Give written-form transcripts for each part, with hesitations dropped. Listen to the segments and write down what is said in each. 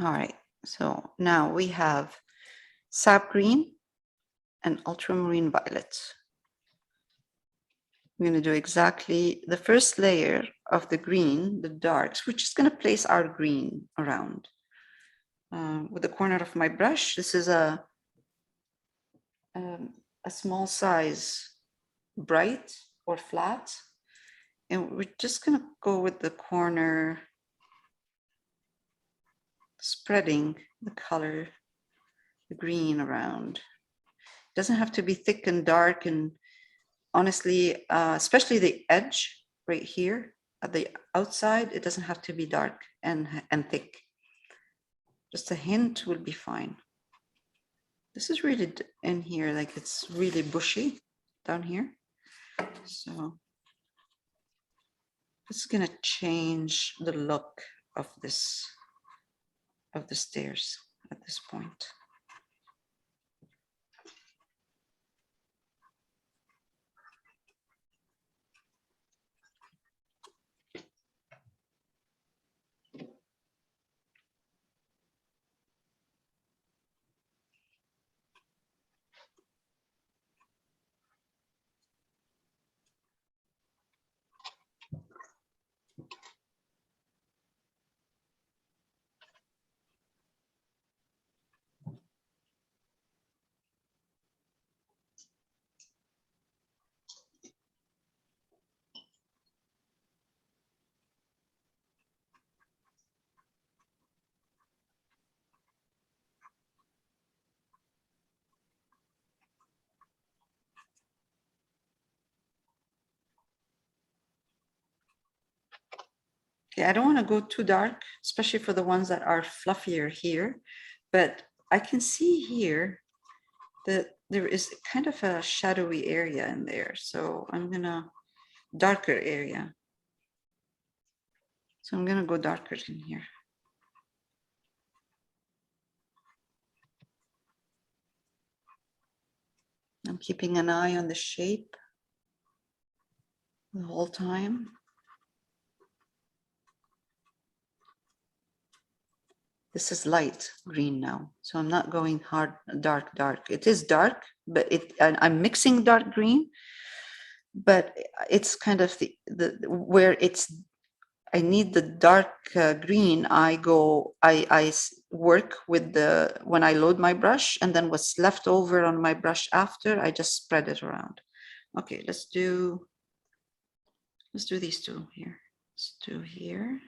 All right, so now we have sap green and ultramarine violet. We're going to do exactly the first layer of the green, the darks. We're just going to place our green around with the corner of my brush. This is a small size bright or flat, and we're just going to go with the corner, spreading the color, the green around. It doesn't have to be thick and dark, and honestly, especially the edge right here at the outside, it doesn't have to be dark and thick. Just a hint will be fine. This is really in here, like it's really bushy down here. So this is gonna change the look of this, of the stairs at this point. Yeah, I don't want to go too dark, especially for the ones that are fluffier here, but I can see here that there is kind of a shadowy area in there. So I'm gonna, darker area. So I'm gonna go darker in here. I'm keeping an eye on the shape the whole time. This is light green now, so I'm not going hard, dark. It is dark, but I'm mixing dark green, but it's kind of the where it's, I need the dark green. I work with the, when I load my brush, and then what's left over on my brush after, I just spread it around. Okay, let's do these two here. Let's do here.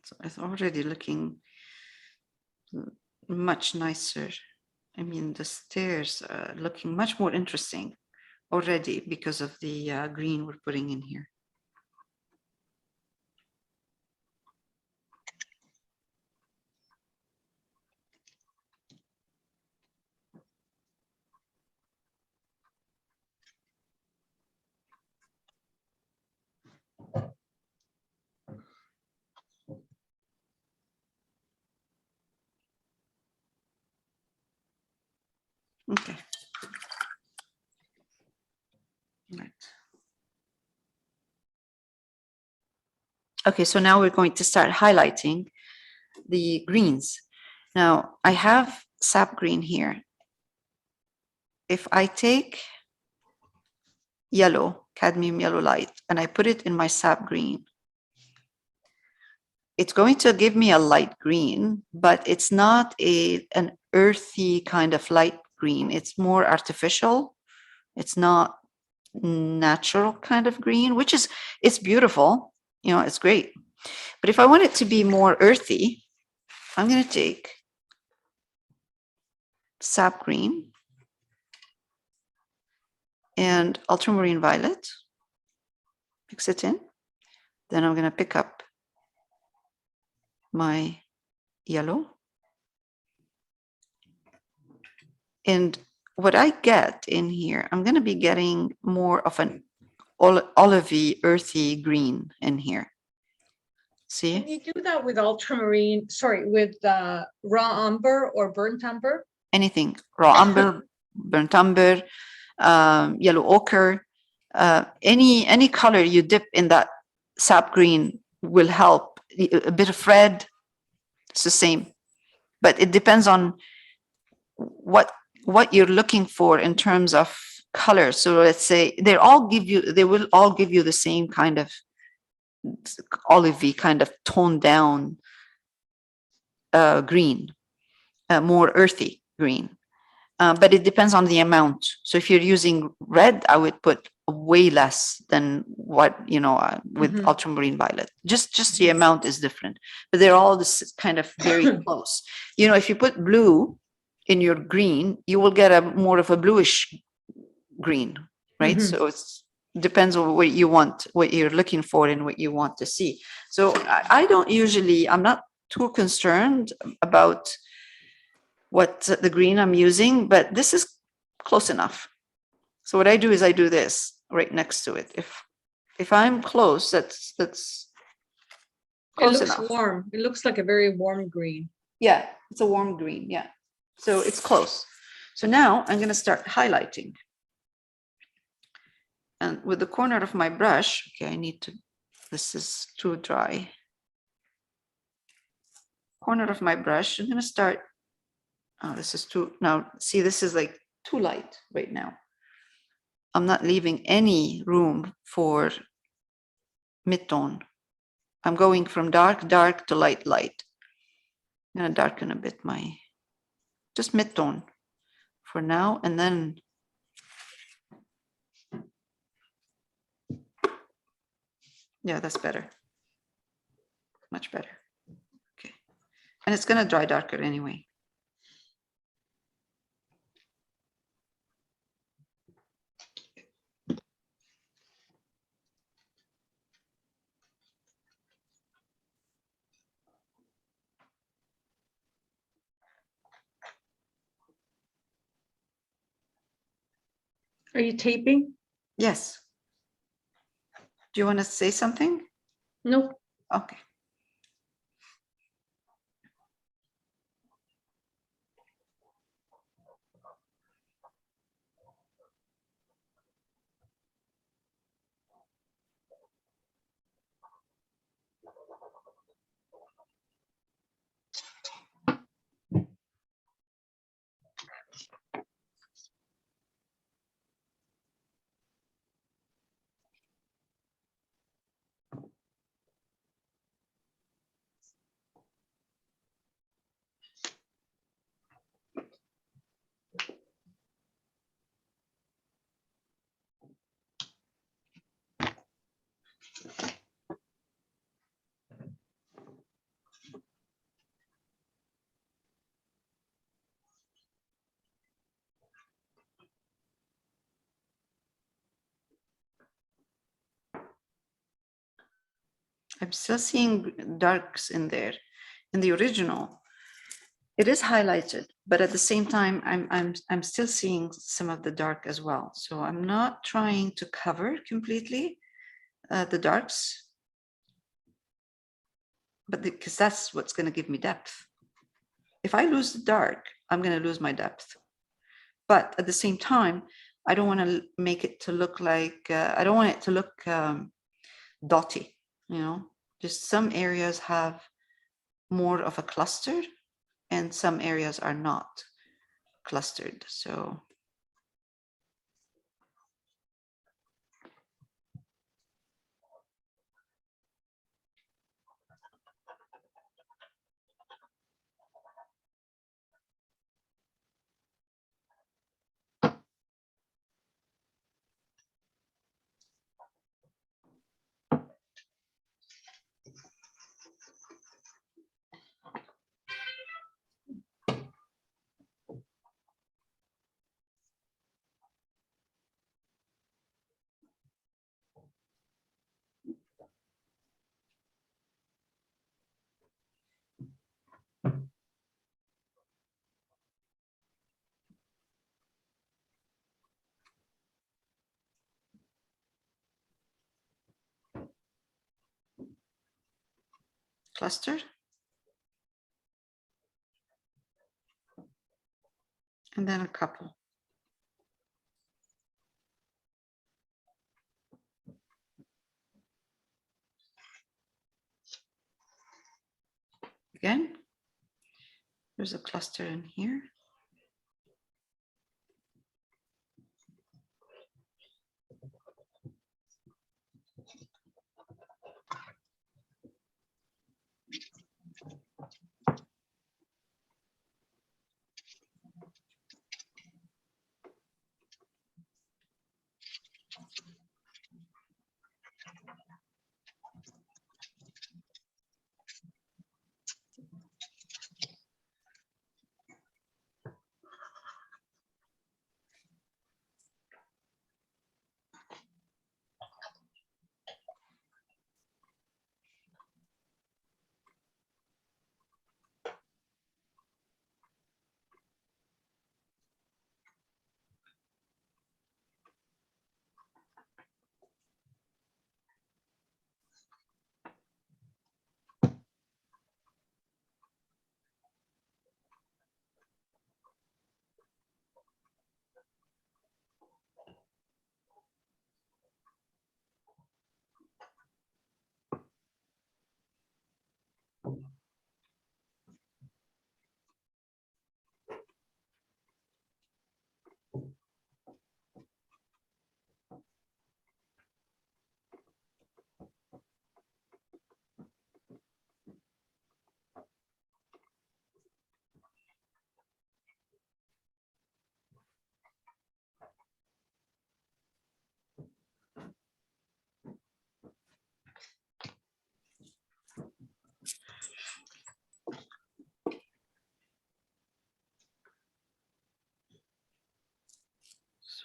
So it's already looking much nicer. I mean, the stairs are looking much more interesting already because of the green we're putting in here. Okay. Right. Okay, so now we're going to start highlighting the greens. Now I have sap green here. If I take yellow, cadmium yellow light, and I put it in my sap green, it's going to give me a light green, but it's not an earthy kind of light green. It's more artificial. It's not natural kind of green, which is, it's beautiful. You know, it's great. But if I want it to be more earthy, I'm going to take sap green and ultramarine violet, mix it in. Then I'm going to pick up my yellow. And what I get in here, I'm going to be getting more of an olivey, earthy green in here. See? Can you do that with ultramarine, sorry, with raw umber or burnt umber? Anything, raw umber, burnt umber, yellow ochre, any color you dip in that sap green will help. A bit of red, it's the same, but it depends on what you're looking for in terms of color. So let's say they will all give you the same kind of olivey, kind of toned down green, more earthy green. But it depends on the amount. So if you're using red, I would put way less than what, with ultramarine violet. Just the amount is different, but they're all this kind of very close. If you put blue in your green, you will get a more of a bluish green, right? So it's depends on what you want, what you're looking for, and what you want to see. So I'm not too concerned about what the green I'm using, but this is close enough. So what I do is I do this right next to it. If I'm close, that's close enough. It looks warm. It looks like a very warm green. Yeah, it's a warm green. Yeah. So it's close. So now I'm going to start highlighting. And with the corner of my brush, okay, this is too dry. Corner of my brush, I'm going to start. Oh, this is too, now see, this is like too light right now. I'm not leaving any room for mid-tone. I'm going from dark, dark to light, light. I'm going to darken a bit just mid-tone for now, and then yeah, that's better. Much better. Okay. And it's going to dry darker anyway. Are you taping? Yes. Do you want to say something? No. Okay. I'm still seeing darks in there. In the original, it is highlighted, but at the same time, I'm still seeing some of the dark as well. So I'm not trying to cover completely the darks, but because that's what's going to give me depth. If I lose the dark, I'm going to lose my depth. But at the same time, I don't want to make it to look like I don't want it to look dotty. Just some areas have more of a cluster, and some areas are not clustered. So cluster. And then a couple. Again, there's a cluster in here.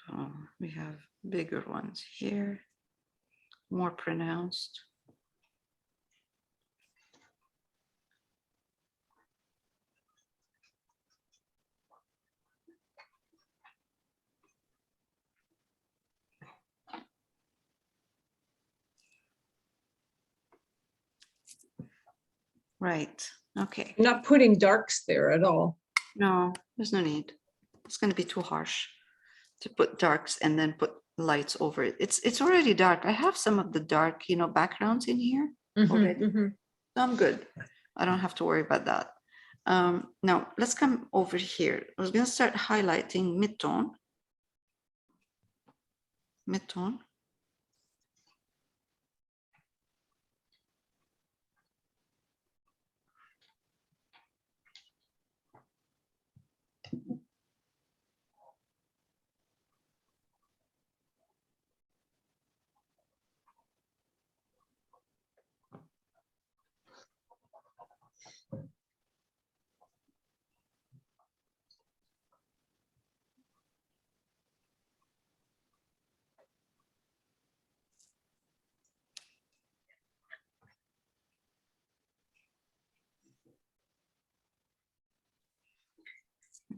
So we have bigger ones here, more pronounced. Right, okay. Not putting darks there at all. No, there's no need. It's going to be too harsh to put darks and then put lights over it. It's already dark. I have some of the dark, backgrounds in here already. So I'm good. I don't have to worry about that. Now let's come over here. I was going to start highlighting mid-tone. Mid-tone.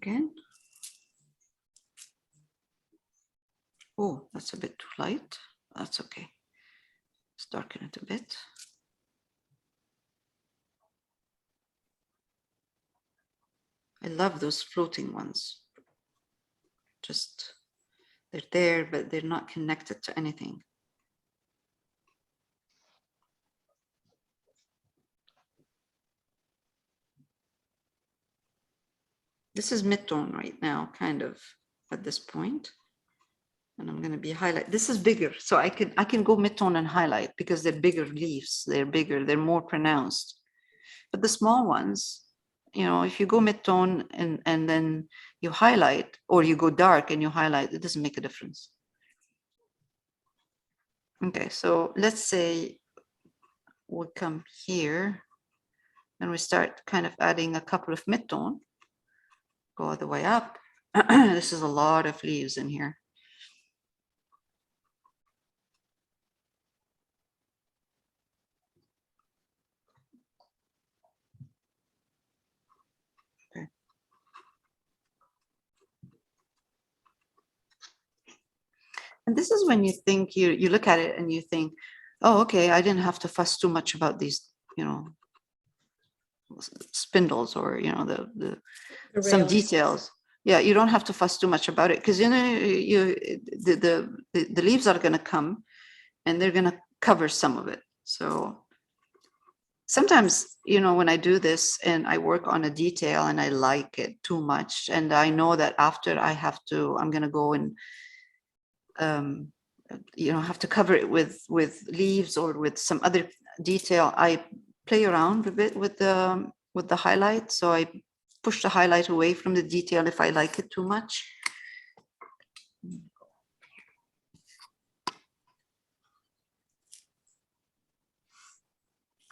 Again. Oh, that's a bit too light. That's okay. Let's darken it a bit. I love those floating ones. Just, they're there, but they're not connected to anything. This is mid-tone right now, kind of at this point. And I'm going to be highlight. This is bigger, so I can go mid-tone and highlight because they're bigger leaves. They're bigger. They're more pronounced. But the small ones, if you go mid-tone and then you highlight, or you go dark and you highlight, it doesn't make a difference. Okay, so let's say we come here and we start kind of adding a couple of mid-tone. Go all the way up. This is a lot of leaves in here. Okay. And this is when you think you look at it and you think, oh, okay, I didn't have to fuss too much about these, spindles or, you know, The some railings. details. Yeah, you don't have to fuss too much about it because, you know, the leaves are going to come and they're going to cover some of it. So sometimes, you know, when I do this and I work on a detail and I like it too much, and I know that after I'm going to go and, you know, have to cover it with leaves or with some other detail, I play around a bit with the highlight. So I push the highlight away from the detail if I like it too much.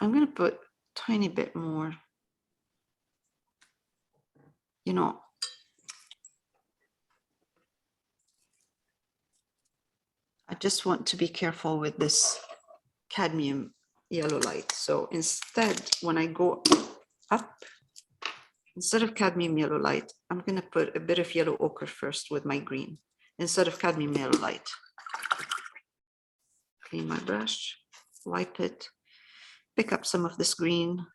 I'm going to put a tiny bit more, you know, I just want to be careful with this cadmium yellow light. So instead, when I go up, instead of cadmium yellow light, I'm going to put a bit of yellow ochre first with my green, instead of cadmium yellow light. Clean my brush, wipe it, pick up some of this green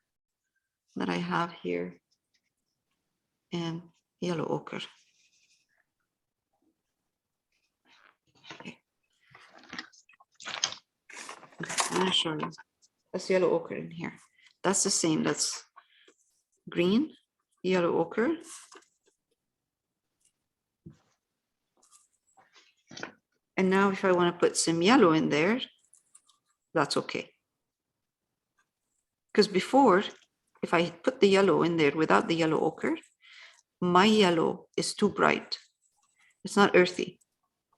that I have here, and yellow ochre. Okay. I'm going to show you. That's yellow ochre in here. That's the same. That's green, yellow ochre. And now if I want to put some yellow in there, that's okay. Because before, if I put the yellow in there without the yellow ochre, my yellow is too bright. It's not earthy,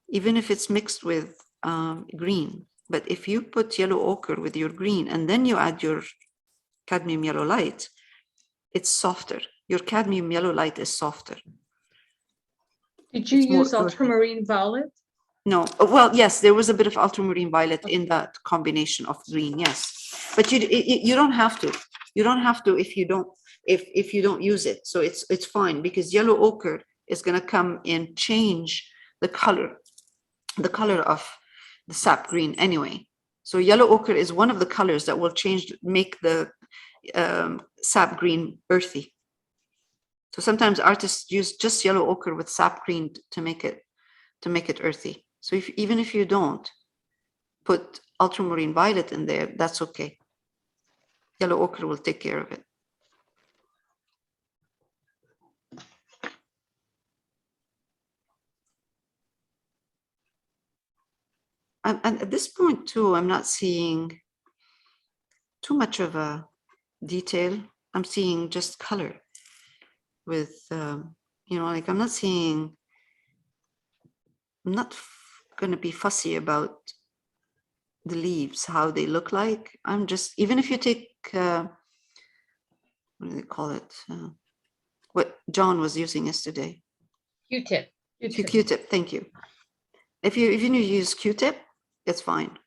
even if it's mixed with green. But if you put yellow ochre with your green and then you add your cadmium yellow light, it's softer. Your cadmium yellow light is softer. Did you It's more use earthy. ultramarine violet? No, well, yes, there was a bit of ultramarine violet in that combination of green, yes. But you don't have to. You don't have to if you don't use it. So it's fine because yellow ochre is going to come and change the color of the sap green anyway. So yellow ochre is one of the colors that will make the sap green earthy. So sometimes artists use just yellow ochre with sap green to make it earthy. So even if you don't put ultramarine violet in there, that's okay. Yellow ochre will take care of it. And at this point too, I'm not seeing too much of a detail. I'm seeing just color with, you know, like I'm not going to be fussy about the leaves, how they look like. I'm just, even if you take, what do they call it? What John was using yesterday. Q-tip. Q-tip, thank you. If you use Q-tip, it's fine.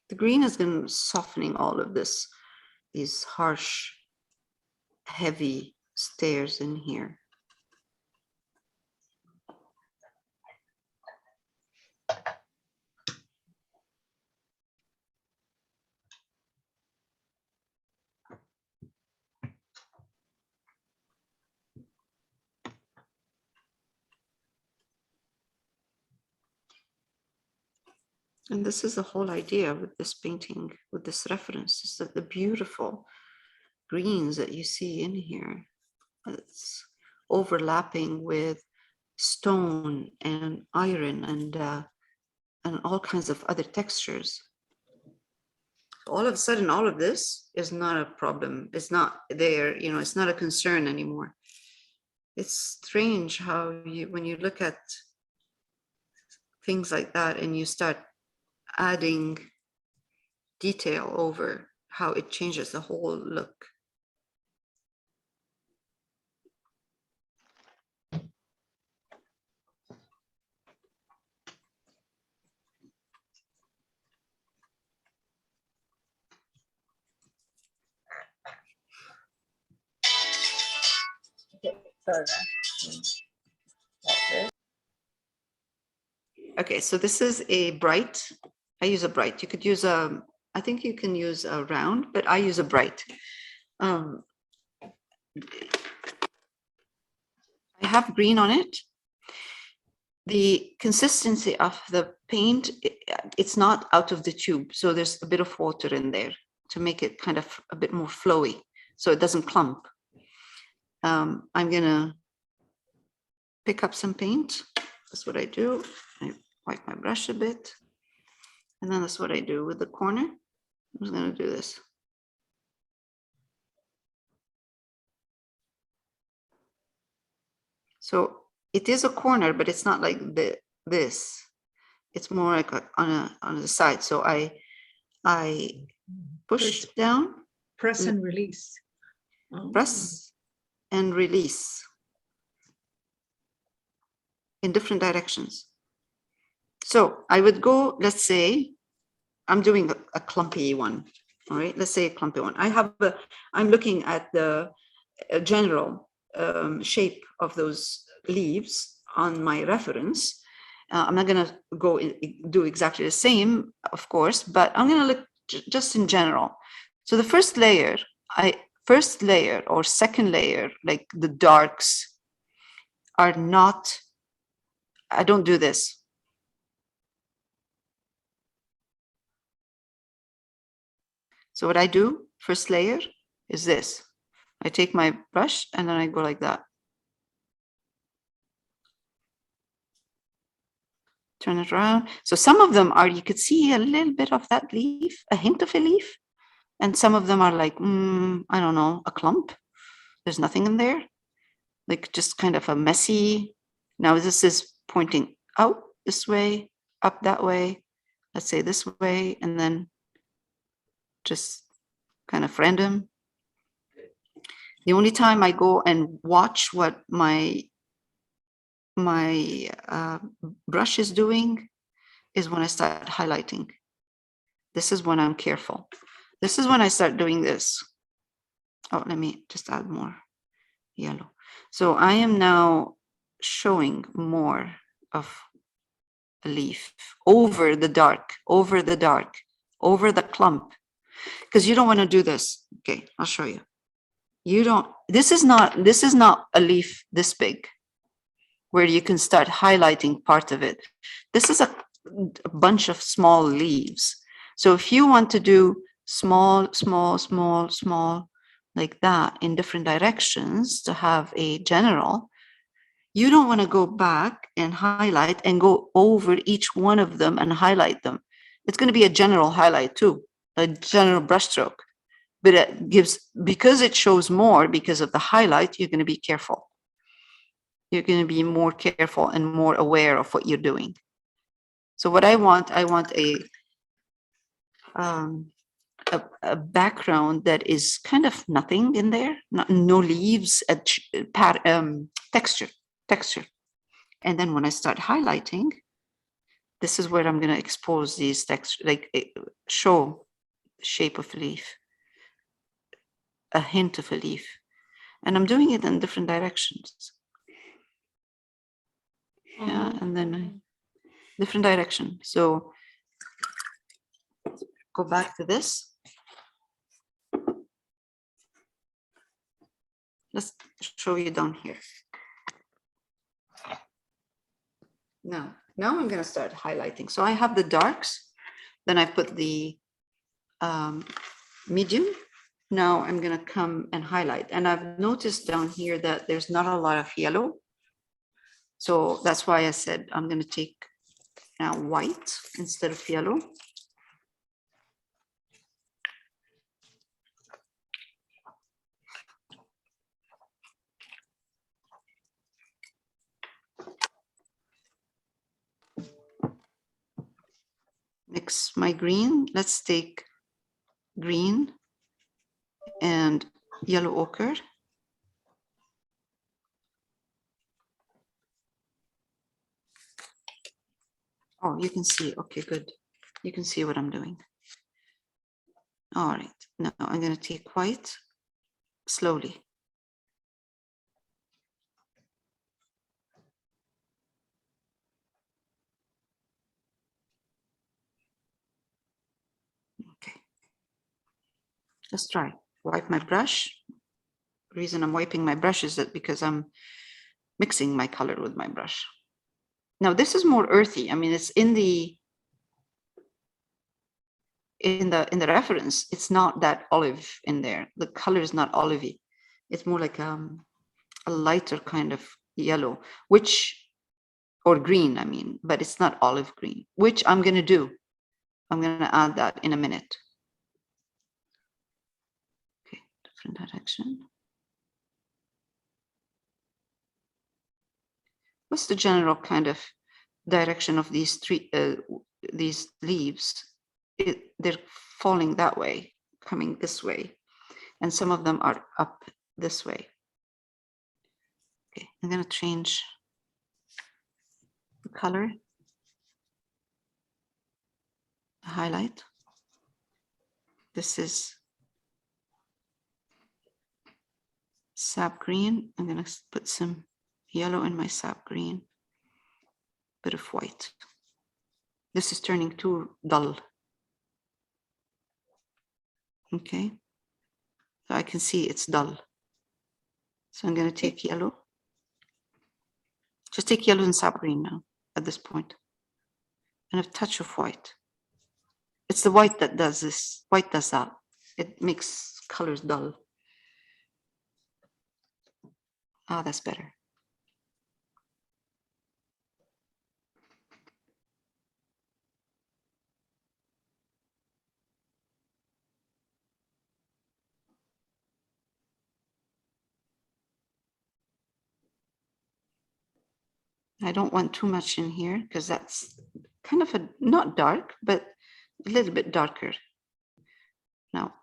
The green has been softening all of these harsh, heavy stairs in here. And this is the whole idea with this painting, with this reference, is that the beautiful greens that you see in here, it's overlapping with stone and iron and all kinds of other textures. all of a sudden, all of this is not a problem. It's not there, you know, it's not a concern anymore. It's strange how you, when you look at things like that and you start adding detail over, how it changes the whole look. Okay, so this is a bright. I use a bright. You could use a, I think you can use a round, but I use a bright. I have green on it. The consistency of the paint, it's not out of the tube. So there's a bit of water in there to make it kind of a bit more flowy, so it doesn't clump. I'm gonna pick up some paint. That's what I do. I wipe my brush a bit. And then that's what I do with the corner. I'm just gonna do this. So it is a corner, but it's not like this. It's more like on the side. So I push down, Press and release. Oh. press and release in different directions. So I would go, let's say, I'm doing a clumpy one. All right, let's say a clumpy one. I'm looking at the general shape of those leaves on my reference. I'm not going to go do exactly the same, of course, but I'm going to look just in general. So the first layer or second layer, like the darks, are not, I don't do this. So what I do, first layer, is this. I take my brush and then I go like that. Turn it around. So some of them are, you could see a little bit of that leaf, a hint of a leaf. And some of them are like, I don't know, a clump. There's nothing in there. Like just kind of a messy. Now this is pointing out this way, up that way, let's say this way, and then just kind of random. The only time I go and watch what my brush is doing is when I start highlighting. This is when I'm careful. This is when I start doing this. Oh, let me just add more yellow. So I am now showing more of a leaf over the dark, over the clump, because you don't want to do this. Okay, I'll show you. You don't, this is not a leaf this big where you can start highlighting part of it. This is a bunch of small leaves. So if you want to do small, like that in different directions to have a general, you don't want to go back and highlight and go over each one of them and highlight them. It's going to be a general highlight too, a general brushstroke. But it gives, because it shows more because of the highlight, you're going to be careful. You're going to be more careful and more aware of what you're doing. So what I want a background that is kind of nothing in there, no leaves, texture. And then when I start highlighting, this is where I'm going to expose these texture, like show the shape of a leaf, a hint of a leaf. And I'm doing it in different directions. Yeah, and then different direction. So go back to this. Let's show you down here. Now I'm going to start highlighting. So I have the darks, then I put the medium. Now I'm going to come and highlight. And I've noticed down here that there's not a lot of yellow. So that's why I said I'm going to take now white instead of yellow. mix my green. Let's take green and yellow ochre. Oh, you can see. Okay, good. You can see what I'm doing. All right. Now I'm going to take white slowly. Okay. Let's try. Wipe my brush. The reason I'm wiping my brush is that because I'm mixing my color with my brush. Now this is more earthy. I mean, it's in the reference. It's not that olive in there. The color is not olivey. It's more like a lighter kind of yellow, or green, I mean, but it's not olive green, which I'm going to do. I'm going to add that in a minute. Okay, different direction. What's the general kind of direction of these these leaves? They're falling that way, coming this way, and some of them are up this way. Okay, I'm going to change the color, the highlight. This is sap green. I'm going to put some yellow in my sap green, bit of white. This is turning too dull. Okay, so I can see it's dull. So I'm going to take yellow. Just take yellow and sap green now at this point. And a touch of white. It's the white that does this. White does that. It makes colors dull. Ah, that's better. I don't want too much in here because that's kind of not dark, but a little bit darker. Now,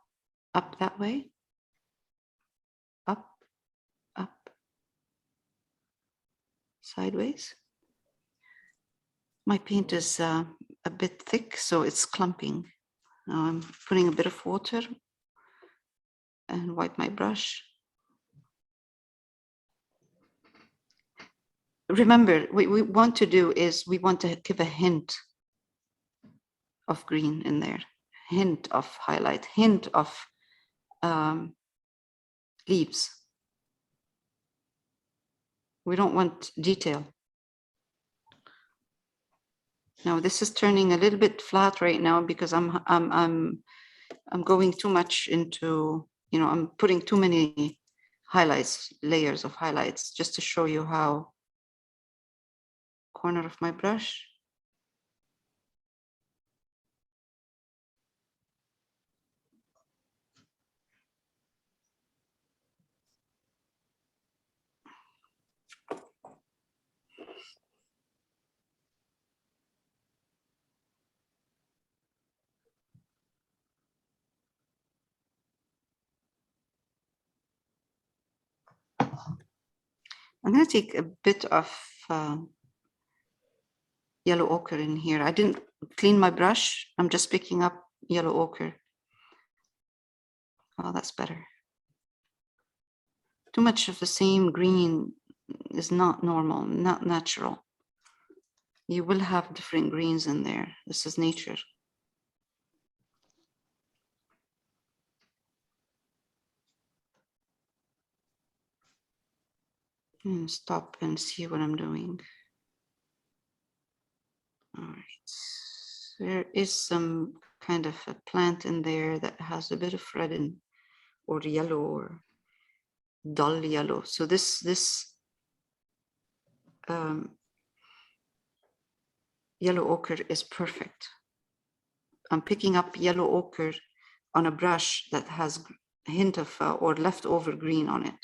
up that way. Up, up, sideways. My paint is a bit thick, so it's clumping. Now I'm putting a bit of water and wipe my brush. Remember, what we want to do is we want to give a hint of green in there, hint of highlight, hint of leaves. We don't want detail. Now this is turning a little bit flat right now because I'm going too much into, I'm putting too many highlights, layers of highlights, just to show you how. Corner of my brush. I'm going to take a bit of yellow ochre in here. I didn't clean my brush. I'm just picking up yellow ochre. Oh, that's better. Too much of the same green is not normal, not natural. You will have different greens in there. This is nature. Stop and see what I'm doing. All right. There is some kind of a plant in there that has a bit of red in, or yellow, or dull yellow. So this yellow ochre is perfect. I'm picking up yellow ochre on a brush that has a hint of or leftover green on it.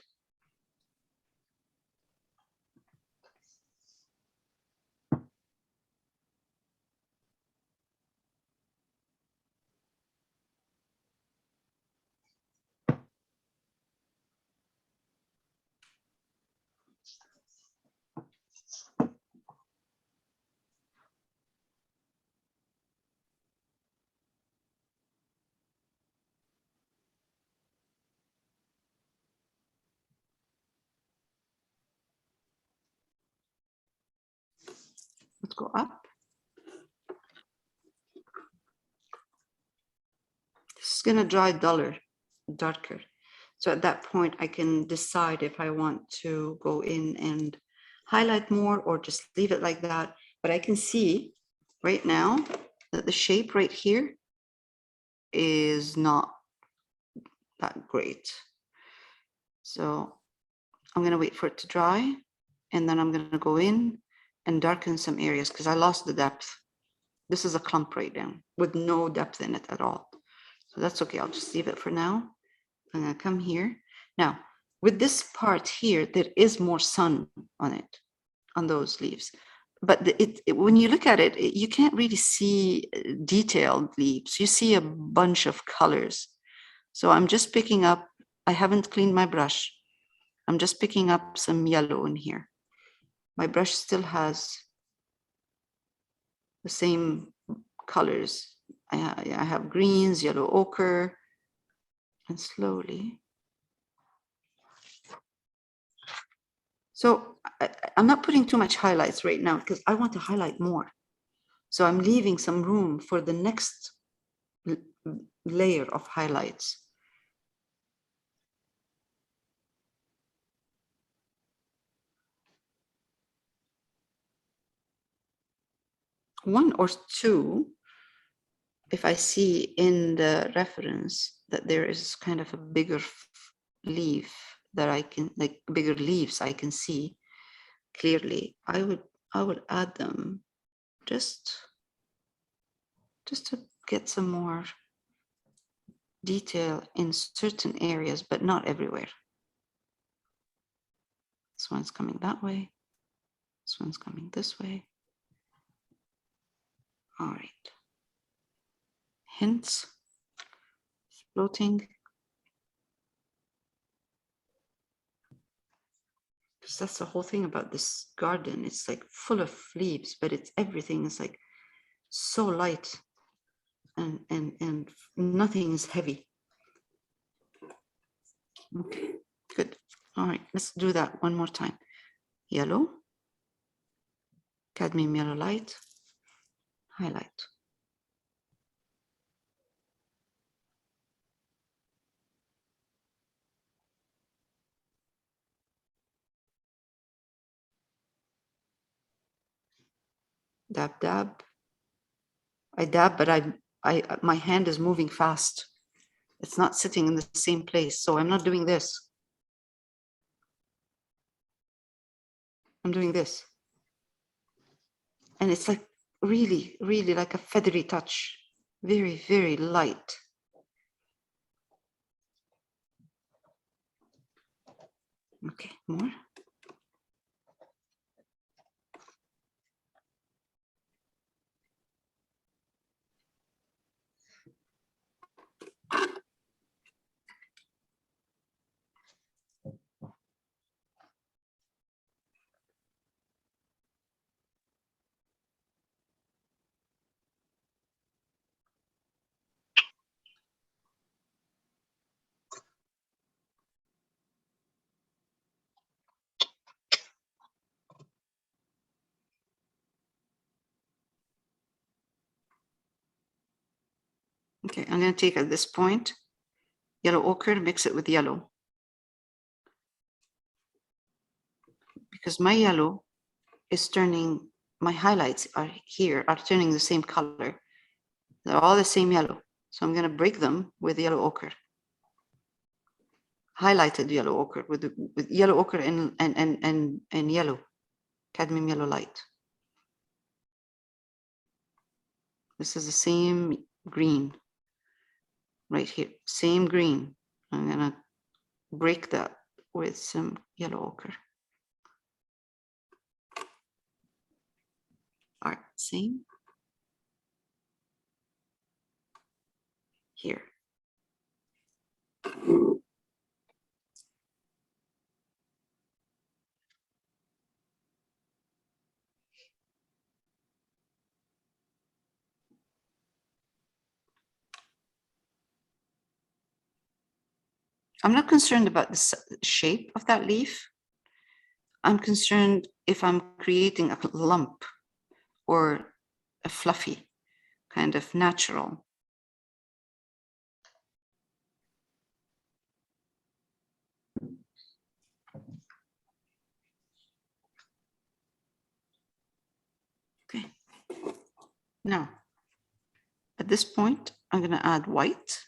Let's go up. This is gonna dry darker. So at that point, I can decide if I want to go in and highlight more or just leave it like that. But I can see right now that the shape right here is not that great. So I'm gonna wait for it to dry, and then I'm gonna go in and darken some areas because I lost the depth. This is a clump right now with no depth in it at all. So that's okay, I'll just leave it for now. I'm gonna come here. Now, with this part here, there is more sun on it, on those leaves. But when you look at it, you can't really see detailed leaves. You see a bunch of colors. So I'm just picking up, I haven't cleaned my brush. I'm just picking up some yellow in here. My brush still has the same colors. I have greens, yellow ochre, and slowly. So I'm not putting too much highlights right now because I want to highlight more. So I'm leaving some room for the next layer of highlights. One or two, if I see in the reference that there is kind of a bigger leaf that I can, like bigger leaves I can see clearly, I would add them just to get some more detail in certain areas, but not everywhere. This one's coming that way. This one's coming this way. All right. Hints, floating. Because that's the whole thing about this garden. It's like full of leaves, but everything is like so light and nothing is heavy. Okay, good. All right, let's do that one more time. Yellow, cadmium yellow light, highlight. Dab, dab. I dab, but my hand is moving fast. It's not sitting in the same place. So I'm not doing this. I'm doing this. And it's like really, really like a feathery touch. Very, very light. Okay, more. Okay, I'm going to take at this point yellow ochre, mix it with yellow. Because my yellow is turning, my highlights are turning the same color. They're all the same yellow. So I'm going to break them with yellow ochre. Highlighted yellow ochre with yellow ochre and yellow, cadmium yellow light. This is the same green right here, same green. I'm going to break that with some yellow ochre. All right, same here. I'm not concerned about the shape of that leaf. I'm concerned if I'm creating a lump or a fluffy, kind of natural. Okay. Now, at this point, I'm going to add white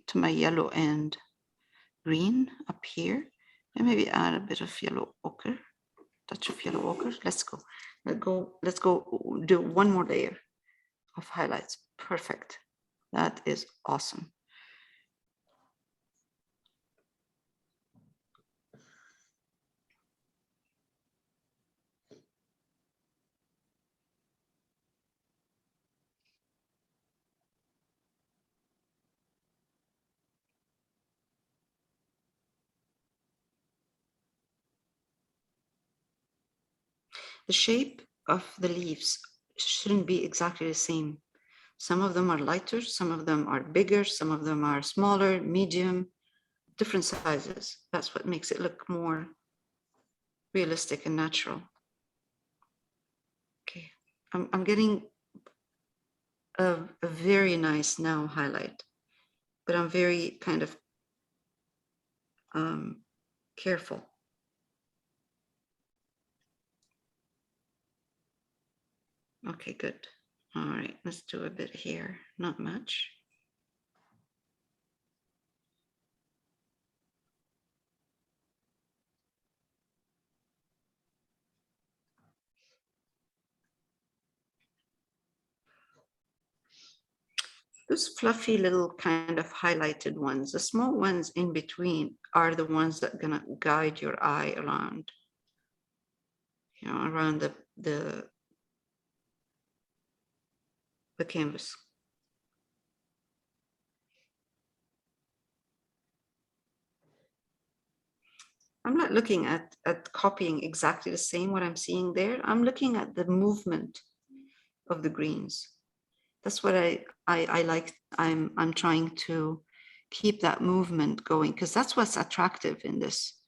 to my yellow and green up here, and maybe add a bit of yellow ochre, touch of yellow ochre. Let's go. Let's go do one more layer of highlights. Perfect. That is awesome. The shape of the leaves shouldn't be exactly the same. Some of them are lighter, some of them are bigger, some of them are smaller, medium, different sizes. That's what makes it look more realistic and natural. Okay, I'm getting a very nice now highlight, but I'm very kind of careful. Okay, good. All right, let's do a bit here, not much. Those fluffy little kind of highlighted ones, the small ones in between are the ones that are gonna guide your eye around, you know, around the canvas. I'm not looking at copying exactly the same what I'm seeing there. I'm looking at the movement of the greens. That's what I like. I'm trying to keep that movement going because that's what's attractive in this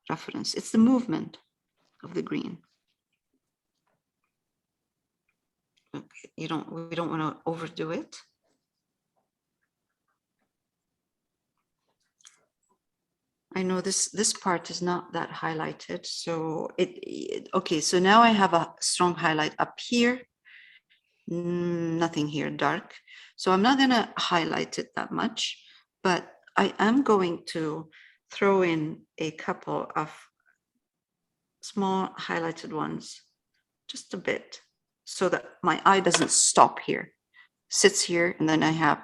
reference. It's the movement of the green. Okay, we don't want to overdo it. I know this part is not that highlighted, so okay, so now I have a strong highlight up here, nothing here dark. So I'm not gonna highlight it that much, but I am going to throw in a couple of small highlighted ones, just a bit, so that my eye doesn't stop here, sits here, and then I have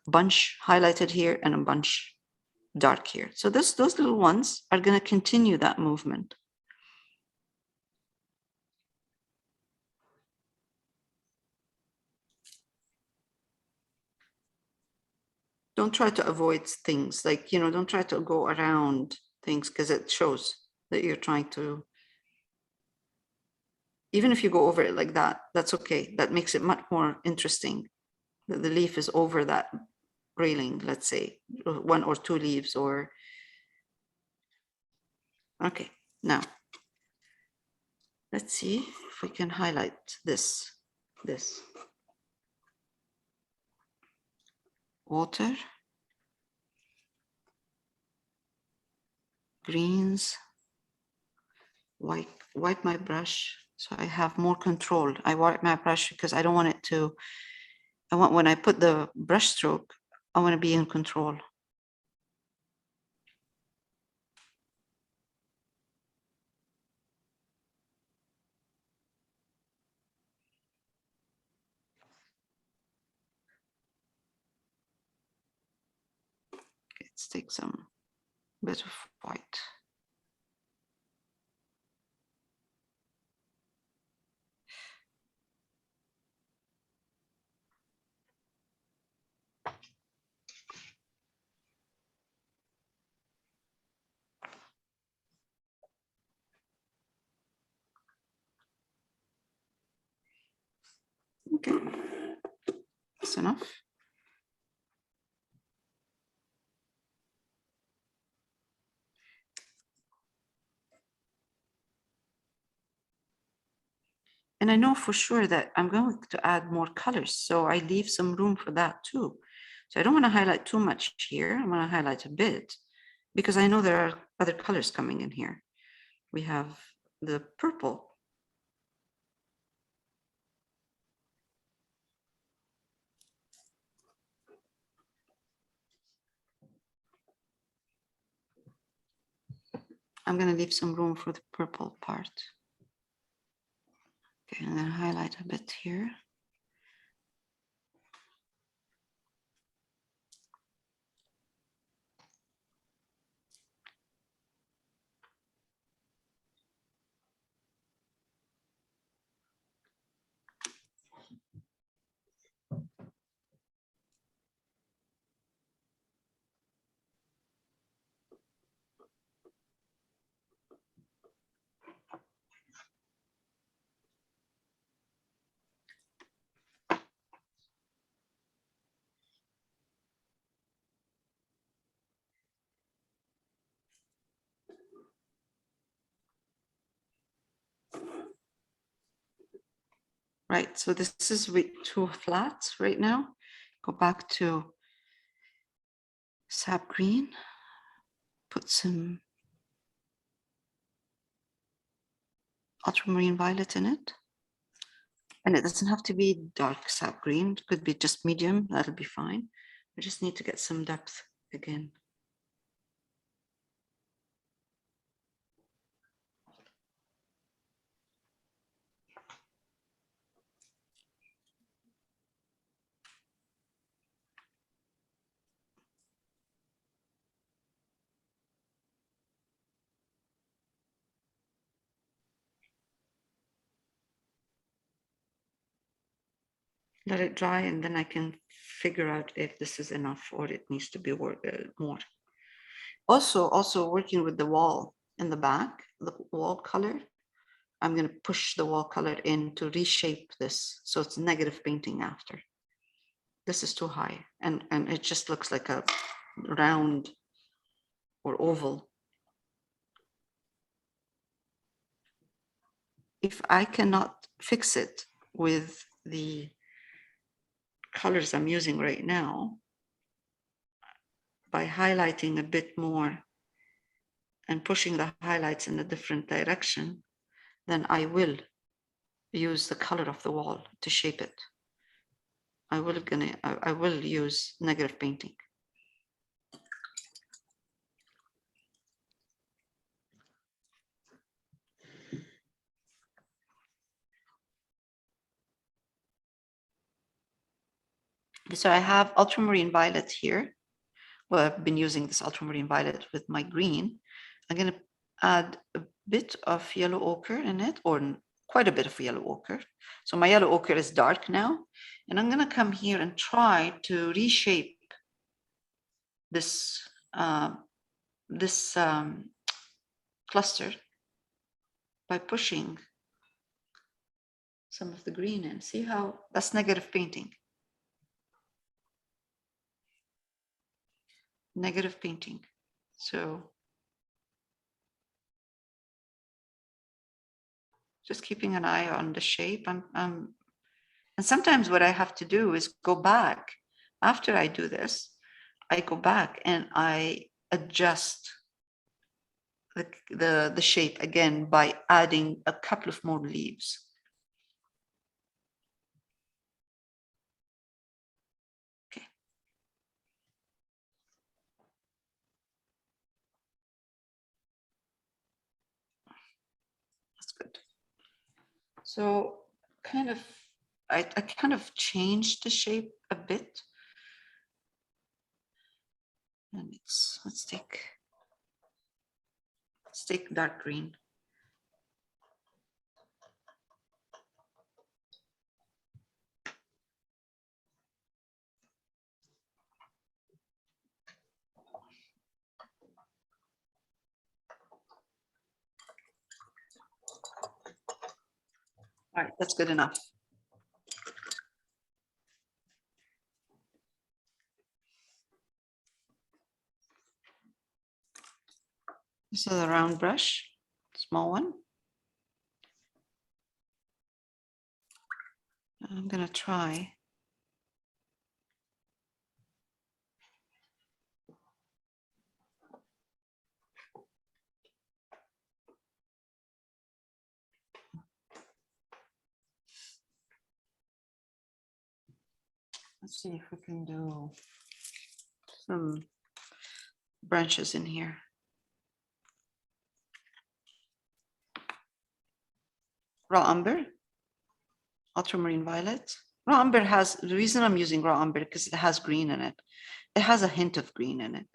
a bunch highlighted here and a bunch dark here. So those little ones are going to continue that movement. Don't try to avoid things, like, you know, don't try to go around things because it shows that you're trying to, even if you go over it like that, that's okay. That makes it much more interesting that the leaf is over that railing, let's say, one or two leaves or, okay, now let's see if we can highlight this water, greens, wipe my brush so I have more control. I wipe my brush because I don't want it to, I want, when I put the brush stroke, I want to be in control. Let's take some bit of white. Okay, that's enough. And I know for sure that I'm going to add more colors, so I leave some room for that too. So I don't want to highlight too much here. I want to highlight a bit because I know there are other colors coming in here. We have the purple. I'm going to leave some room for the purple part. Okay, I'm going to highlight a bit here. Right, so this is with two flats right now. Go back to sap green, put some ultramarine violet in it. And it doesn't have to be dark sap green, it could be just medium, that'll be fine. I just need to get some depth again. Let it dry and then I can figure out if this is enough or it needs to be more. Also working with the wall in the back, the wall color, I'm going to push the wall color in to reshape this so it's negative painting after. This is too high and it just looks like a round or oval. If I cannot fix it with the colors I'm using right now, by highlighting a bit more and pushing the highlights in a different direction, then I will use the color of the wall to shape it. I will use negative painting. So I have ultramarine violet here. Well, I've been using this ultramarine violet with my green. I'm going to add a bit of yellow ochre in it, or quite a bit of yellow ochre. So my yellow ochre is dark now, and I'm going to come here and try to reshape this cluster by pushing some of the green in. See how that's negative painting. Negative painting. So just keeping an eye on the shape. And sometimes what I have to do is go back after I do this. I go back and I adjust the shape again by adding a couple of more leaves. Okay. That's good. So I kind of changed the shape a bit. And let's take dark green. All right, that's good enough. This is a round brush, small one. I'm gonna try. Let's see if we can do some branches in here. Raw umber, ultramarine violet. Raw umber has, the reason I'm using raw umber because it has green in it. It has a hint of green in it.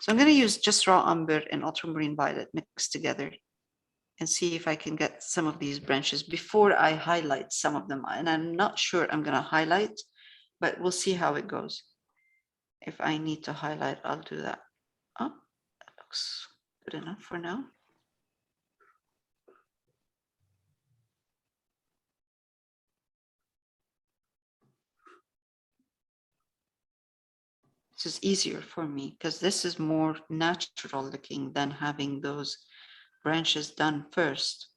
So I'm going to use just raw umber and ultramarine violet mixed together and see if I can get some of these branches before I highlight some of them. And I'm not sure I'm going to highlight, but we'll see how it goes. If I need to highlight, I'll do that. Oh, that looks good enough for now. This is easier for me because this is more natural looking than having those branches done first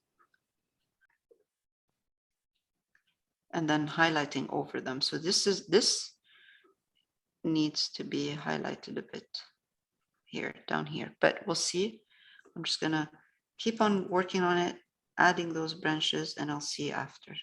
and then highlighting over them. So this needs to be highlighted a bit here, down here, but we'll see. I'm just gonna keep on working on it, adding those branches, and I'll see after.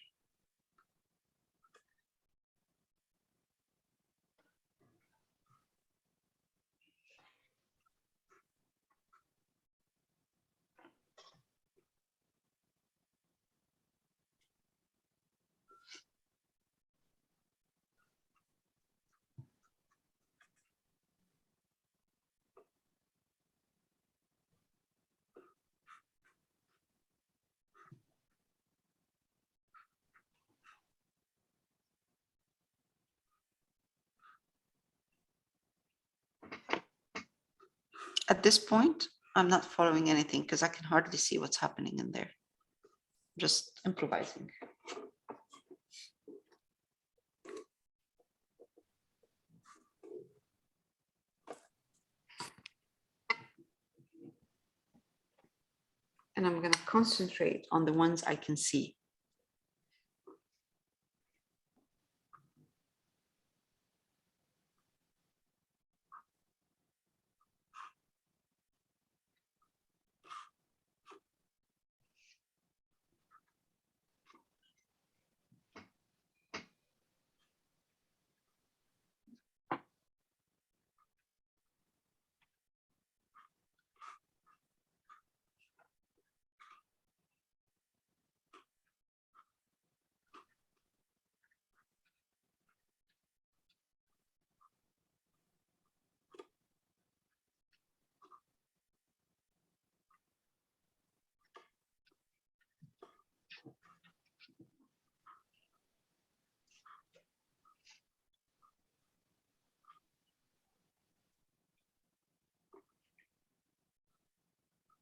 At this point, I'm not following anything because I can hardly see what's happening in there. Just improvising. And I'm going to concentrate on the ones I can see.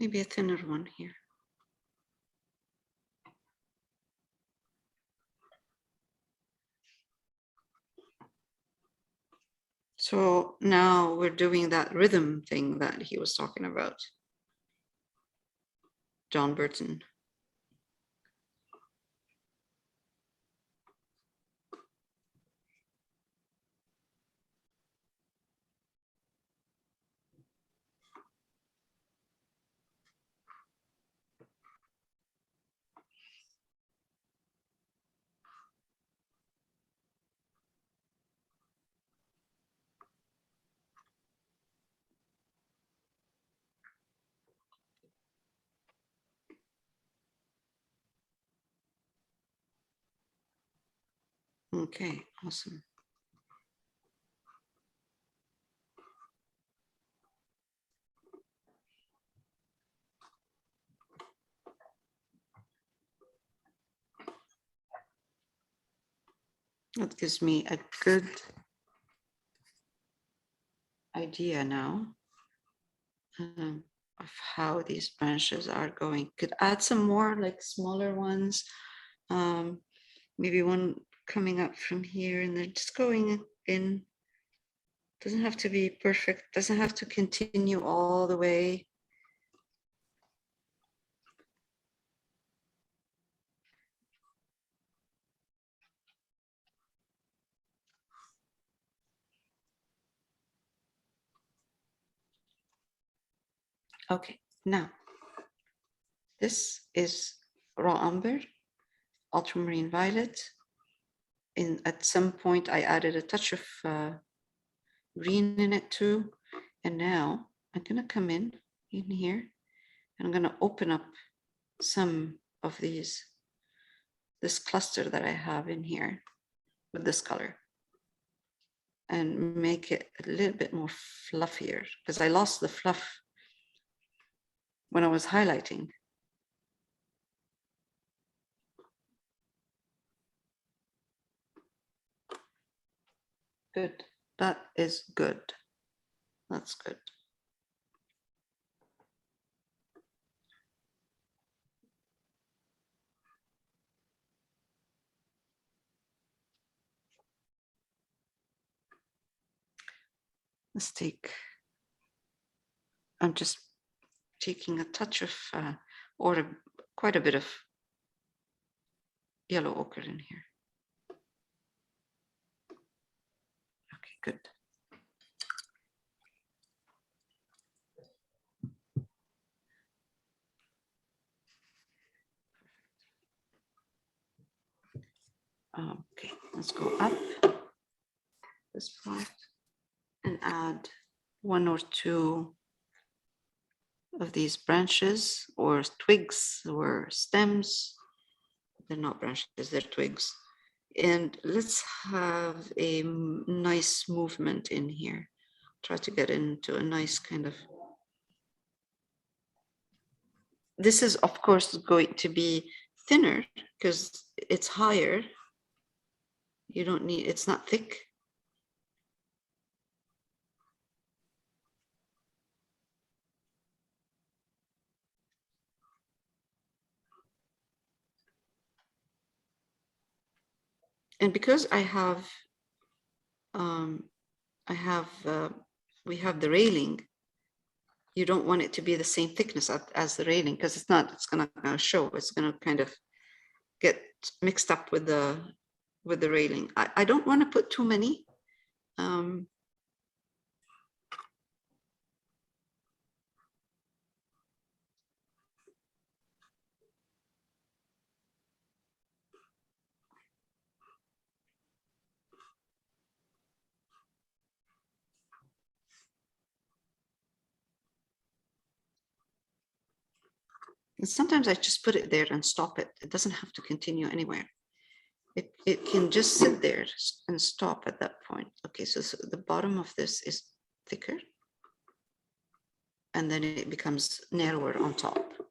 Maybe a thinner one here. So now we're doing that rhythm thing that he was talking about. John Burton. Okay, awesome. That gives me a good idea now of how these branches are going. Could add some more like smaller ones. Maybe one coming up from here and then just going in. Doesn't have to be perfect, doesn't have to continue all the way. Okay, now this is raw umber, ultramarine violet. At some point, I added a touch of green in it too. And now I'm gonna come in here, and I'm gonna open up some of these, this cluster that I have in here with this color, and make it a little bit more fluffier, because I lost the fluff when I was highlighting. Good, that is good. That's good. Let's take, I'm just taking a touch of, quite a bit of yellow ochre in here. Okay, good. Okay, let's go up this part and add one or two of these branches or twigs or stems. They're not branches, they're twigs. And let's have a nice movement in here. Try to get into a nice kind of, this is of course going to be thinner because it's higher. You don't need, it's not thick. And because I have, we have the railing, you don't want it to be the same thickness as the railing, because it's not, it's gonna show, it's gonna kind of get mixed up with the railing. I don't want to put too many. And sometimes I just put it there and stop it. It doesn't have to continue anywhere. It can just sit there and stop at that point. Okay, so the bottom of this is thicker, and then it becomes narrower on top.